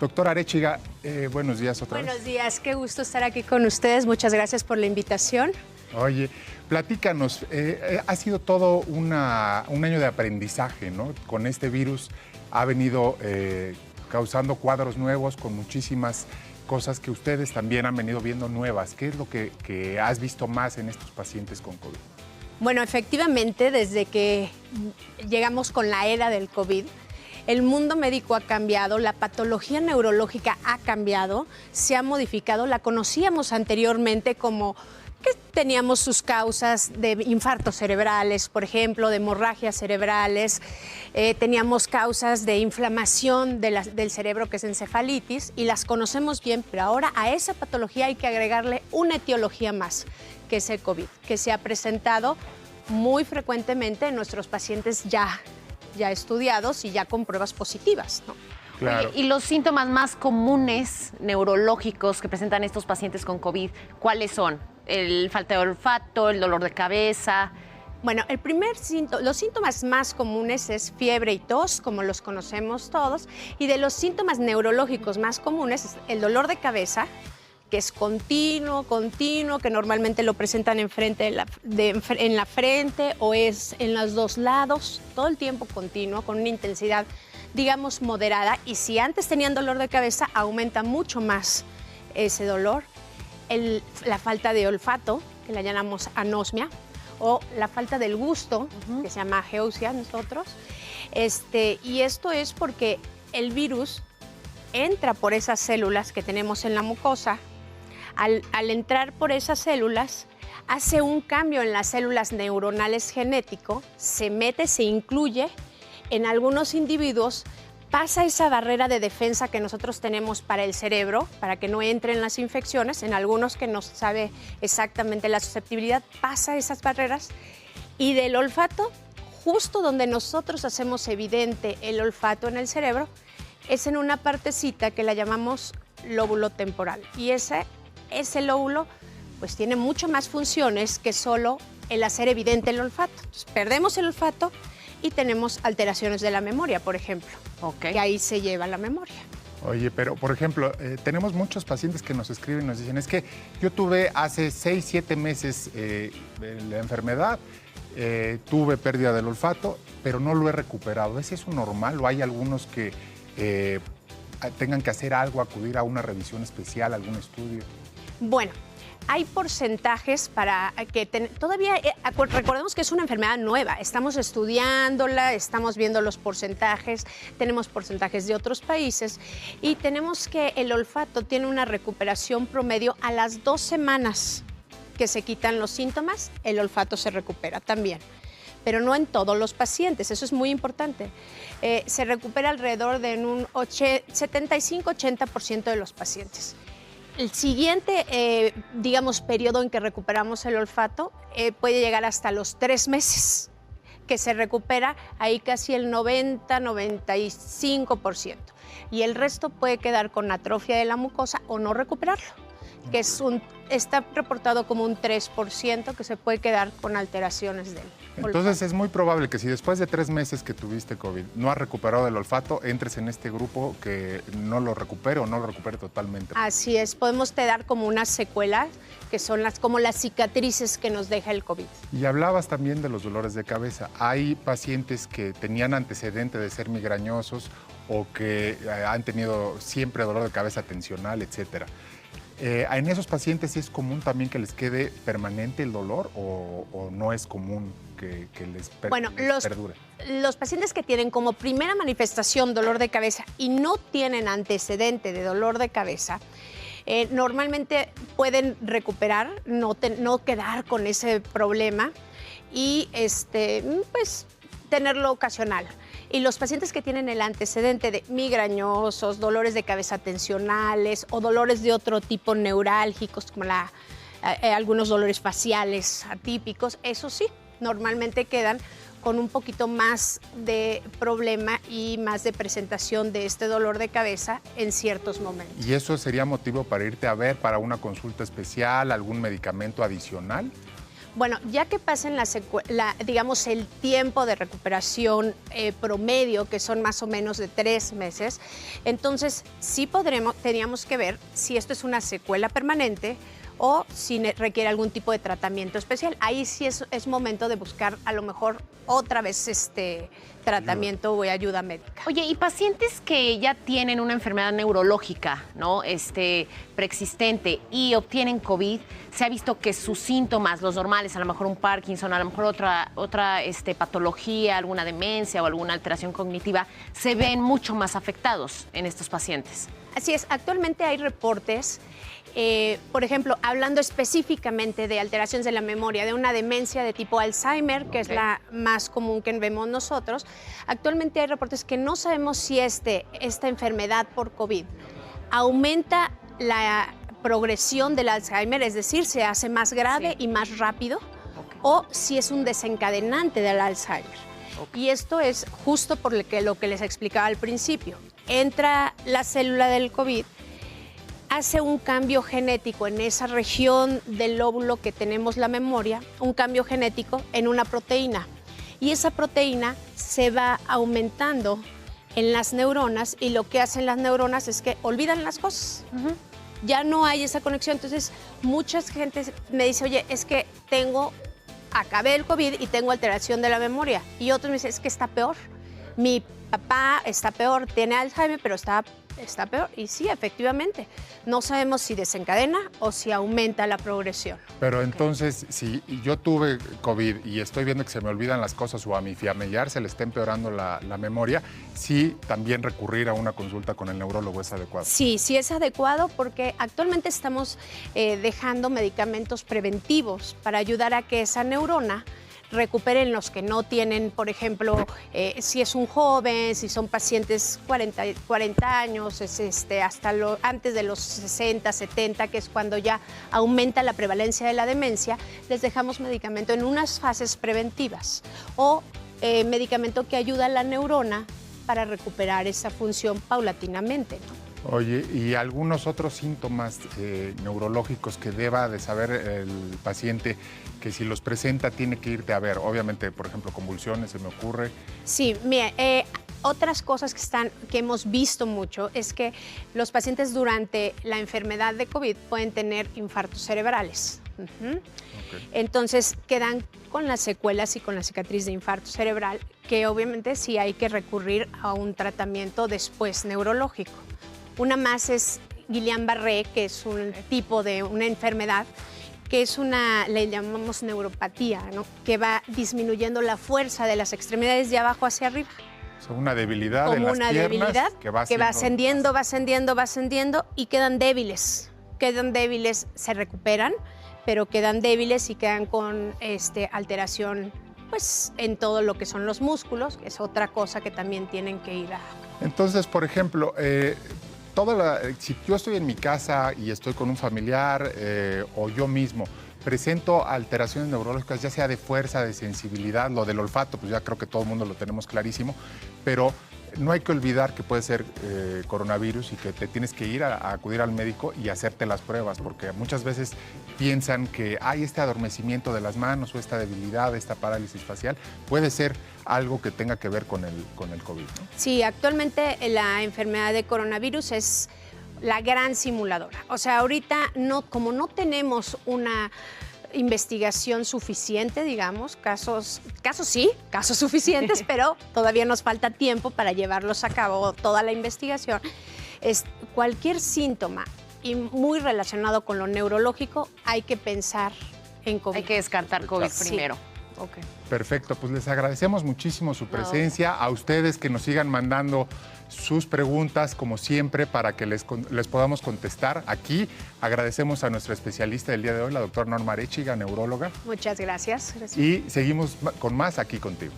Doctora Arechiga, buenos días otra vez. Buenos días, qué gusto estar aquí con ustedes. Muchas gracias por la invitación. Oye, platícanos, ha sido todo un año de aprendizaje, ¿no? Con este virus ha venido causando cuadros nuevos con muchísimas cosas que ustedes también han venido viendo nuevas. ¿Qué es lo que has visto más en estos pacientes con COVID? Bueno, efectivamente, desde que llegamos con la era del COVID, el mundo médico ha cambiado, la patología neurológica ha cambiado, se ha modificado. La conocíamos anteriormente como que teníamos sus causas de infartos cerebrales, por ejemplo, de hemorragias cerebrales, teníamos causas de inflamación del cerebro, que es encefalitis, y las conocemos bien, pero ahora a esa patología hay que agregarle una etiología más, que es el COVID, que se ha presentado muy frecuentemente en nuestros pacientes ya estudiados y ya con pruebas positivas, ¿no? Claro. Oye, ¿y los síntomas más comunes neurológicos que presentan estos pacientes con COVID, cuáles son? ¿El falta de olfato, el dolor de cabeza? Bueno, los síntomas más comunes es fiebre y tos, como los conocemos todos, y de los síntomas neurológicos más comunes es el dolor de cabeza, que es continuo, que normalmente lo presentan en la frente o es en los dos lados, todo el tiempo continuo, con una intensidad, digamos, moderada. Y si antes tenían dolor de cabeza, aumenta mucho más ese dolor. La falta de olfato, que la llamamos anosmia, o la falta del gusto, que se llama ageusia nosotros. Y esto es porque el virus entra por esas células que tenemos en la mucosa. Al entrar por esas células, hace un cambio en las células neuronales genético, se mete, se incluye en algunos individuos, pasa esa barrera de defensa que nosotros tenemos para el cerebro, para que no entren las infecciones, en algunos que no sabe exactamente la susceptibilidad, pasa esas barreras, y del olfato, justo donde nosotros hacemos evidente el olfato en el cerebro, es en una partecita que la llamamos lóbulo temporal, y ese lóbulo pues tiene mucho más funciones que solo el hacer evidente el olfato. Entonces, perdemos el olfato y tenemos alteraciones de la memoria, por ejemplo, que ahí se lleva la memoria. Oye, pero por ejemplo, tenemos muchos pacientes que nos escriben y nos dicen, es que yo tuve hace 6, 7 meses la enfermedad, tuve pérdida del olfato, pero no lo he recuperado. ¿Es eso normal o hay algunos que tengan que hacer algo, acudir a una revisión especial, algún estudio? Bueno, hay porcentajes para que todavía, recordemos que es una enfermedad nueva, estamos estudiándola, estamos viendo los porcentajes, tenemos porcentajes de otros países y tenemos que el olfato tiene una recuperación promedio a las 2 semanas que se quitan los síntomas, el olfato se recupera también. Pero no en todos los pacientes, eso es muy importante. Se recupera alrededor de un 75-80% de los pacientes. El siguiente, digamos, periodo en que recuperamos el olfato puede llegar hasta los 3 meses, que se recupera ahí casi el 90-95%. Y el resto puede quedar con atrofia de la mucosa o no recuperarlo, que está reportado como un 3% que se puede quedar con alteraciones del olfato. Entonces es muy probable que si después de 3 meses que tuviste COVID no has recuperado el olfato, entres en este grupo que no lo recupere o no lo recupere totalmente. Así es, podemos quedar como unas secuelas que son como las cicatrices que nos deja el COVID. Y hablabas también de los dolores de cabeza. Hay pacientes que tenían antecedente de ser migrañosos o que han tenido siempre dolor de cabeza tensional, etcétera. ¿En esos pacientes es común también que les quede permanente el dolor o no es común que les perdure? Los pacientes que tienen como primera manifestación dolor de cabeza y no tienen antecedente de dolor de cabeza, normalmente pueden recuperar, no quedar con ese problema y pues tenerlo ocasional. Y los pacientes que tienen el antecedente de migrañosos, dolores de cabeza tensionales o dolores de otro tipo neurálgicos, como algunos dolores faciales atípicos, eso sí, normalmente quedan con un poquito más de problema y más de presentación de este dolor de cabeza en ciertos momentos. ¿Y eso sería motivo para irte a ver para una consulta especial, algún medicamento adicional? Bueno, ya que pasen digamos, el tiempo de recuperación promedio, que son más o menos de 3 meses, entonces sí teníamos que ver si esto es una secuela permanente o si requiere algún tipo de tratamiento especial. Ahí sí es momento de buscar a lo mejor otra vez tratamiento o ayuda médica. Oye, y pacientes que ya tienen una enfermedad neurológica, ¿no? Preexistente y obtienen COVID, se ha visto que sus síntomas, los normales, a lo mejor un Parkinson, a lo mejor otra patología, alguna demencia o alguna alteración cognitiva, se ven mucho más afectados en estos pacientes. Así es, actualmente hay reportes, por ejemplo, hablando específicamente de alteraciones de la memoria, de una demencia de tipo Alzheimer, que es la más común que vemos nosotros. Actualmente hay reportes que no sabemos si esta enfermedad por COVID aumenta la progresión del Alzheimer, es decir, se hace más grave y más rápido, o si es un desencadenante del Alzheimer. Y esto es justo por lo que les explicaba al principio. Entra la célula del COVID, hace un cambio genético en esa región del lóbulo que tenemos la memoria, un cambio genético en una proteína. Y esa proteína se va aumentando en las neuronas y lo que hacen las neuronas es que olvidan las cosas. Ya no hay esa conexión. Entonces, mucha gente me dice, oye, es que acabé el COVID y tengo alteración de la memoria. Y otros me dicen, es que está peor. Mi papá está peor, tiene Alzheimer, pero está peor. Y sí, efectivamente, no sabemos si desencadena o si aumenta la progresión. Pero entonces, si yo tuve COVID y estoy viendo que se me olvidan las cosas o a mi familiar se le está empeorando la memoria, sí, también recurrir a una consulta con el neurólogo es adecuado. Sí, sí es adecuado porque actualmente estamos dejando medicamentos preventivos para ayudar a que esa neurona recuperen los que no tienen, por ejemplo, si es un joven, si son pacientes 40 años, hasta antes de los 60, 70, que es cuando ya aumenta la prevalencia de la demencia, les dejamos medicamento en unas fases preventivas o medicamento que ayuda a la neurona para recuperar esa función paulatinamente, ¿no? Oye, ¿y algunos otros síntomas neurológicos que deba de saber el paciente que si los presenta tiene que irte a ver? Obviamente, por ejemplo, convulsiones, se me ocurre. Sí, mira, otras cosas que hemos visto mucho es que los pacientes durante la enfermedad de COVID pueden tener infartos cerebrales. Entonces, quedan con las secuelas y con la cicatriz de infarto cerebral, que obviamente sí hay que recurrir a un tratamiento después neurológico. Una más es Guillain-Barré, que es un tipo de una enfermedad que es le llamamos neuropatía, ¿no? Que va disminuyendo la fuerza de las extremidades de abajo hacia arriba. O sea, una debilidad como en las una piernas debilidad que va ascendiendo y quedan débiles. Se recuperan, pero quedan débiles y quedan con alteración pues, en todo lo que son los músculos, que es otra cosa que también tienen que ir a... Entonces, por ejemplo, si yo estoy en mi casa y estoy con un familiar o yo mismo, presento alteraciones neurológicas, ya sea de fuerza, de sensibilidad, lo del olfato, pues ya creo que todo el mundo lo tenemos clarísimo, pero no hay que olvidar que puede ser coronavirus y que te tienes que ir a acudir al médico y hacerte las pruebas, porque muchas veces piensan que hay este adormecimiento de las manos o esta debilidad, esta parálisis facial, puede ser algo que tenga que ver con el COVID, ¿no? Sí, actualmente la enfermedad de coronavirus es la gran simuladora. O sea, ahorita como no tenemos una investigación suficiente, digamos, casos suficientes, pero todavía nos falta tiempo para llevarlos a cabo, toda la investigación. Cualquier síntoma y muy relacionado con lo neurológico, hay que pensar en COVID. Hay que descartar COVID primero. Okay. Perfecto, pues les agradecemos muchísimo su presencia, a ustedes que nos sigan mandando sus preguntas como siempre para que les podamos contestar aquí. Agradecemos a nuestra especialista del día de hoy, la doctora Norma Arechiga, neuróloga. Muchas gracias. Y seguimos con más aquí contigo.